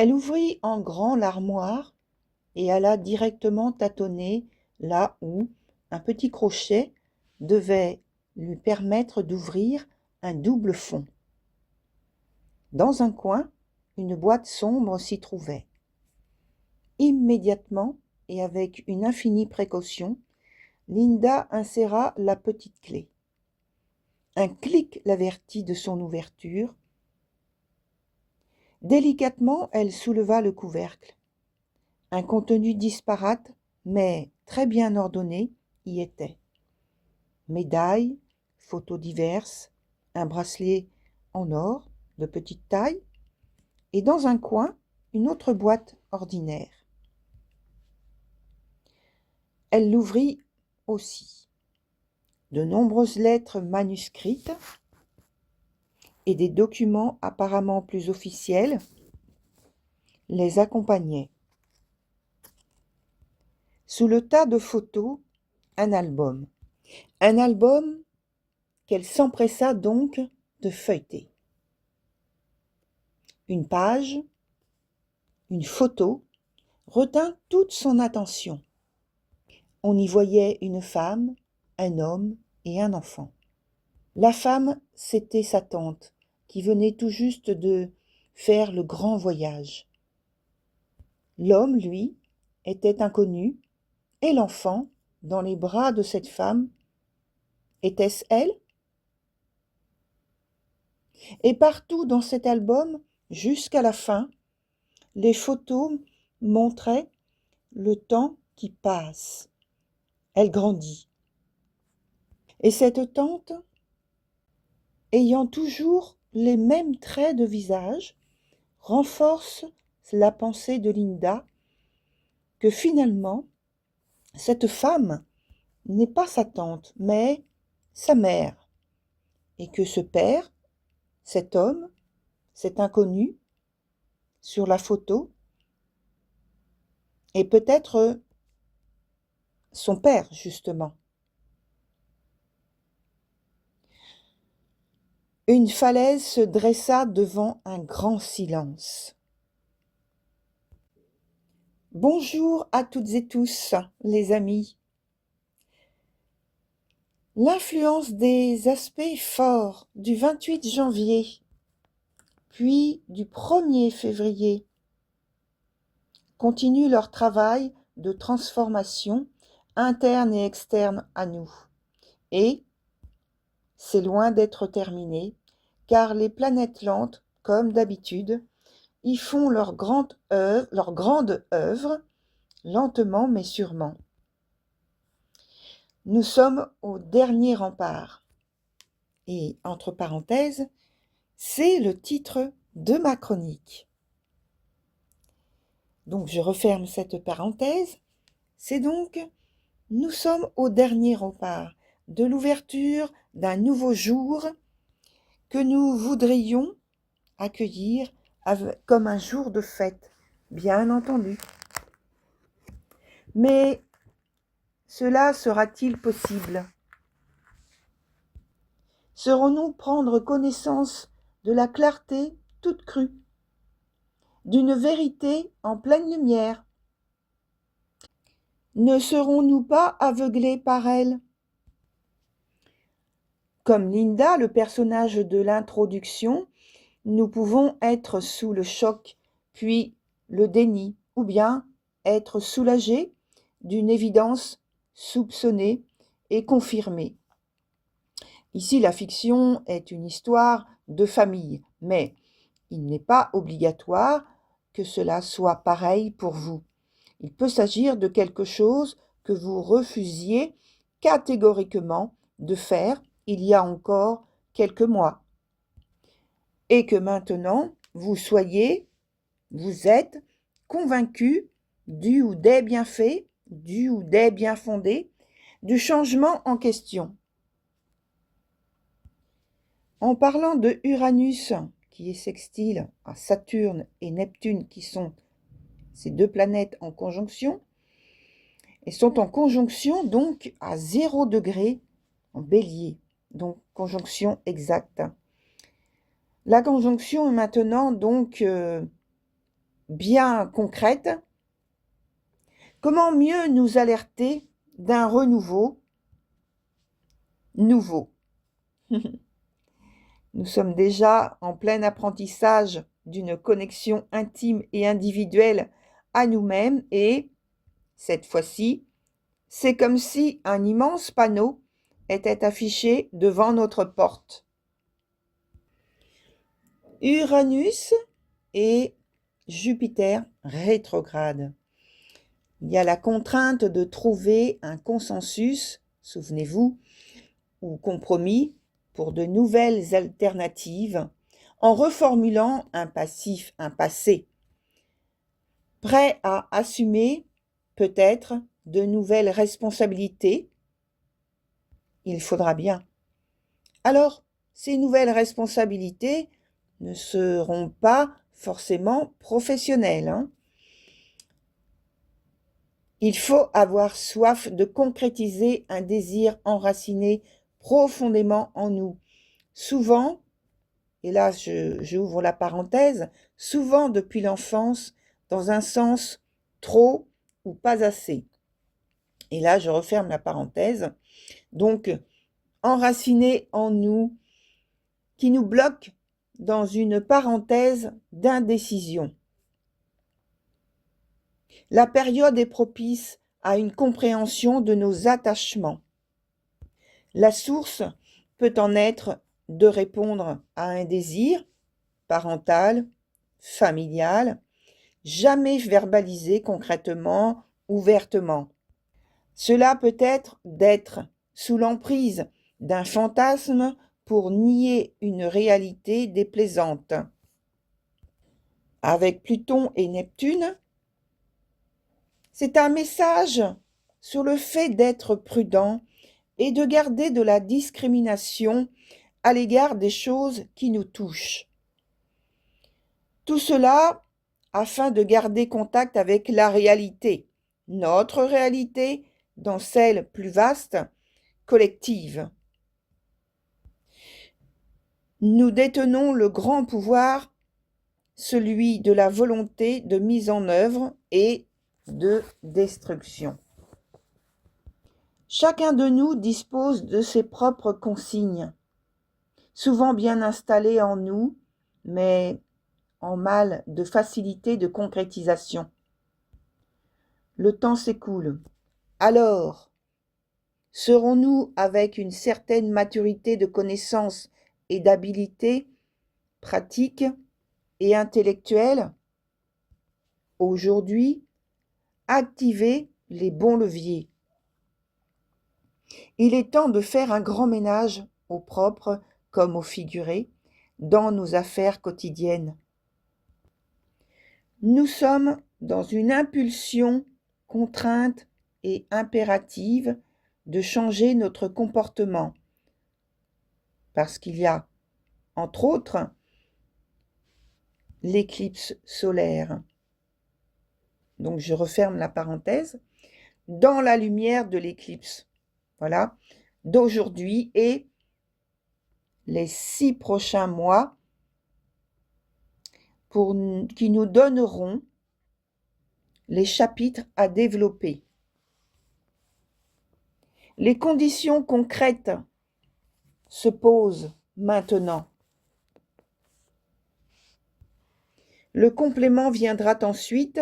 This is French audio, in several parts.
Elle ouvrit en grand l'armoire et alla directement tâtonner là où un petit crochet devait lui permettre d'ouvrir un double fond. Dans un coin, une boîte sombre s'y trouvait. Immédiatement, et avec une infinie précaution, Linda inséra la petite clé. Un clic l'avertit de son ouverture. Délicatement, elle souleva le couvercle. Un contenu disparate, mais très bien ordonné, y était. Médailles, photos diverses, un bracelet en or de petite taille, et dans un coin, une autre boîte ordinaire. Elle l'ouvrit aussi. De nombreuses lettres manuscrites et des documents apparemment plus officiels les accompagnaient. Sous le tas de photos, un album. Un album qu'elle s'empressa donc de feuilleter. Une page, une photo, retint toute son attention. On y voyait une femme, un homme et un enfant. La femme, c'était sa tante, qui venait tout juste de faire le grand voyage. L'homme, lui, était inconnu, et l'enfant, dans les bras de cette femme, était-ce elle? Et partout dans cet album, jusqu'à la fin, les photos montraient le temps qui passe. Elle grandit. Et cette tante, ayant toujours les mêmes traits de visage, renforce la pensée de Linda que finalement, cette femme n'est pas sa tante, mais sa mère, et que ce père, cet homme, cet inconnu, sur la photo, est peut-être son père, justement. Une falaise se dressa devant un grand silence. Bonjour à toutes et tous, les amis. L'influence des aspects forts du 28 janvier, puis du 1er février, continuent leur travail de transformation interne et externe à nous. Et c'est loin d'être terminé, car les planètes lentes, comme d'habitude, y font leur grande œuvre, lentement mais sûrement. Nous sommes au dernier rempart. Et entre parenthèses, c'est le titre de ma chronique. Donc je referme cette parenthèse. C'est donc, nous sommes au dernier rempart de l'ouverture d'un nouveau jour que nous voudrions accueillir comme un jour de fête, bien entendu. Mais cela sera-t-il possible? Saurons-nous prendre connaissance de la clarté toute crue, d'une vérité en pleine lumière? Ne serons-nous pas aveuglés par elle? Comme Linda, le personnage de l'introduction, nous pouvons être sous le choc, puis le déni, ou bien être soulagés d'une évidence soupçonnée et confirmée. Ici, la fiction est une histoire de famille, mais il n'est pas obligatoire que cela soit pareil pour vous. Il peut s'agir de quelque chose que vous refusiez catégoriquement de faire il y a encore quelques mois, et que maintenant vous êtes convaincu du ou des bienfaits, du ou des bien fondés, du changement en question. En parlant de Uranus, qui est sextile à Saturne et Neptune, qui sont ces deux planètes en conjonction, et sont en conjonction donc à 0 degré en Bélier, donc conjonction exacte. La conjonction est maintenant donc bien concrète. Comment mieux nous alerter d'un renouveau nouveau? Nous sommes déjà en plein apprentissage d'une connexion intime et individuelle à nous-mêmes et, cette fois-ci, c'est comme si un immense panneau était affiché devant notre porte. Uranus et Jupiter rétrograde. Il y a la contrainte de trouver un consensus, souvenez-vous, ou compromis pour de nouvelles alternatives en reformulant un passif, un passé, prêt à assumer peut-être de nouvelles responsabilités. Il faudra bien. Alors, ces nouvelles responsabilités ne seront pas forcément professionnelles, hein. Il faut avoir soif de concrétiser un désir enraciné profondément en nous. Souvent, et là j'ouvre la parenthèse, souvent depuis l'enfance, dans un sens trop ou pas assez. Et là je referme la parenthèse. Donc, enraciné en nous, qui nous bloque dans une parenthèse d'indécision. La période est propice à une compréhension de nos attachements. La source peut en être de répondre à un désir parental, familial, jamais verbalisé concrètement, ouvertement. Cela peut être d'être sous l'emprise d'un fantasme pour nier une réalité déplaisante. Avec Pluton et Neptune, c'est un message sur le fait d'être prudent et de garder de la discrimination à l'égard des choses qui nous touchent. Tout cela afin de garder contact avec la réalité, notre réalité, dans celle plus vaste, collective. Nous détenons le grand pouvoir, celui de la volonté de mise en œuvre et de destruction. Chacun de nous dispose de ses propres consignes, souvent bien installées en nous, mais en mal de facilité de concrétisation. Le temps s'écoule. Alors, serons-nous avec une certaine maturité de connaissance et d'habilité pratique et intellectuelle, aujourd'hui, activer les bons leviers? Il est temps de faire un grand ménage, au propre comme au figuré, dans nos affaires quotidiennes. Nous sommes dans une impulsion contrainte et impérative de changer notre comportement, parce qu'il y a, entre autres, l'éclipse solaire. Donc je referme la parenthèse. Dans la lumière de l'éclipse, voilà, d'aujourd'hui et les 6 prochains mois, qui nous donneront les chapitres à développer. Les conditions concrètes se posent maintenant. Le complément viendra ensuite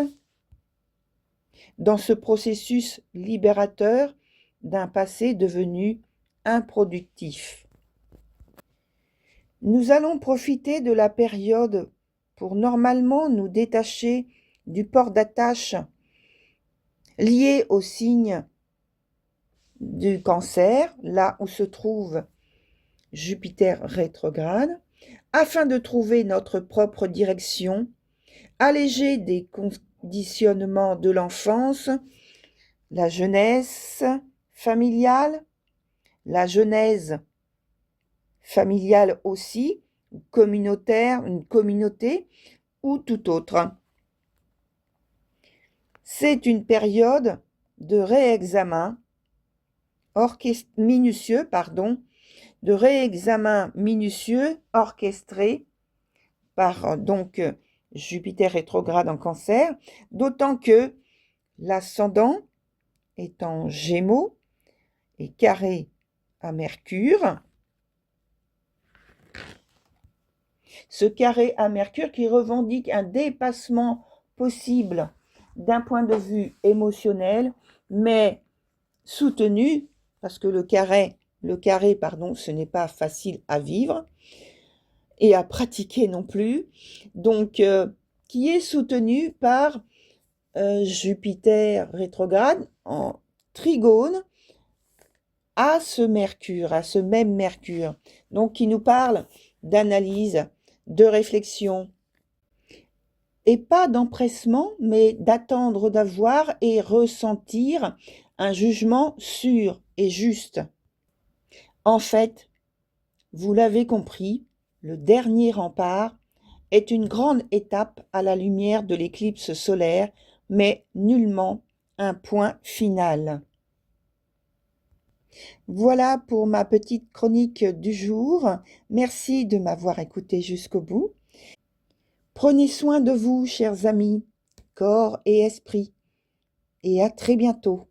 dans ce processus libérateur d'un passé devenu improductif. Nous allons profiter de la période pour normalement nous détacher du port d'attache lié au signe du Cancer, là où se trouve Jupiter rétrograde, afin de trouver notre propre direction, alléger des conditionnements de l'enfance, la jeunesse familiale, la genèse familiale aussi, communautaire, une communauté ou tout autre. C'est une période de réexamen minutieux, orchestré par donc Jupiter rétrograde en Cancer, d'autant que l'ascendant est en Gémeaux et carré à Mercure. Ce carré à Mercure qui revendique un dépassement possible d'un point de vue émotionnel, mais soutenu, parce que le carré, ce n'est pas facile à vivre et à pratiquer non plus, donc qui est soutenu par Jupiter rétrograde en trigone à ce Mercure, à ce même Mercure, donc qui nous parle d'analyse, de réflexion, et pas d'empressement, mais d'attendre d'avoir et ressentir un jugement sûr et juste. En fait, vous l'avez compris, le dernier rempart est une grande étape à la lumière de l'éclipse solaire, mais nullement un point final. Voilà pour ma petite chronique du jour. Merci de m'avoir écouté jusqu'au bout. Prenez soin de vous, chers amis, corps et esprit, et à très bientôt.